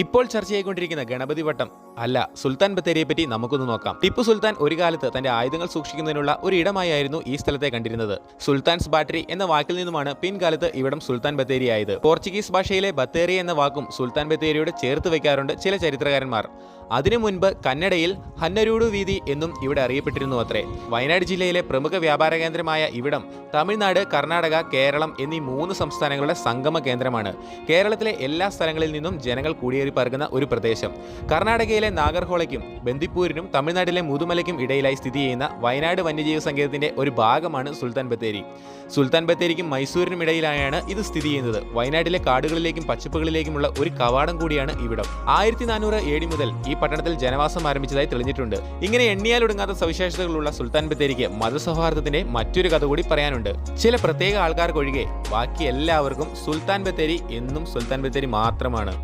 ഇപ്പോൾ ചർച്ചയായിക്കൊണ്ടിരിക്കുന്ന ഗണപതി വട്ടം അല്ല, സുൽത്താൻ ബത്തേരിയെ പറ്റി നമുക്കൊന്ന് നോക്കാം. ടിപ്പു സുൽത്താൻ ഒരു കാലത്ത് തന്റെ ആയുധങ്ങൾ സൂക്ഷിക്കുന്നതിനുള്ള ഒരു ഇടമായിരുന്നു ഈ സ്ഥലത്തെ കണ്ടിരുന്നത്. സുൽത്താൻസ് ബാറ്ററി എന്ന വാക്കിൽ നിന്നുമാണ് പിൻകാലത്ത് ഇവിടം സുൽത്താൻ ബത്തേരി ആയത്. പോർച്ചുഗീസ് ഭാഷയിലെ ബത്തേരി എന്ന വാക്കും സുൽത്താൻ ബത്തേരിയോട് ചേർത്ത് വയ്ക്കാറുണ്ട് ചില ചരിത്രകാരന്മാർ. അതിനു മുൻപ് കന്നഡയിൽ ഹന്നരൂഡു വീതി എന്നും ഇവിടെ അറിയപ്പെട്ടിരുന്നു അത്രേ. വയനാട് ജില്ലയിലെ പ്രമുഖ വ്യാപാര കേന്ദ്രമായ ഇവിടം തമിഴ്നാട്, കർണാടക, കേരളം എന്നീ 3 സംസ്ഥാനങ്ങളുടെ സംഗമ കേന്ദ്രമാണ്. കേരളത്തിലെ എല്ലാ സ്ഥലങ്ങളിൽ നിന്നും ജനങ്ങൾ കൂടിയേറി പറക്കുന്ന ഒരു പ്രദേശം. കർണാടകയിലെ നാഗർഹോളയ്ക്കും ബന്ദിപ്പൂരിനും തമിഴ്നാട്ടിലെ മുതുമലയ്ക്കും ഇടയിലായി സ്ഥിതി ചെയ്യുന്ന വയനാട് വന്യജീവി സങ്കേതത്തിന്റെ ഒരു ഭാഗമാണ് സുൽത്താൻ ബത്തേരി. സുൽത്താൻ ബത്തേരിക്കും മൈസൂരിനും ഇടയിലായാണ് ഇത് സ്ഥിതി ചെയ്യുന്നത്. വയനാട്ടിലെ കാടുകളിലേക്കും പച്ചപ്പുകളിലേക്കുമുള്ള ഒരു കവാടം കൂടിയാണ് ഇവിടം. 1400 AD മുതൽ ഈ പട്ടണത്തിൽ ജനവാസം ആരംഭിച്ചതായി തെളിഞ്ഞിട്ടുണ്ട്. ഇങ്ങനെ എണ്ണിയാലൊടുങ്ങാത്ത സവിശേഷതകളുള്ള സുൽത്താൻ ബത്തേരിക്ക് മതസൗഹാർദ്ദത്തിന്റെ മറ്റൊരു കഥ കൂടി പറയാനുണ്ട്. ചില പ്രത്യേക ആൾക്കാർക്കൊഴികെ ബാക്കി എല്ലാവർക്കും സുൽത്താൻ ബത്തേരി എന്നും സുൽത്താൻ ബത്തേരി മാത്രമാണ്.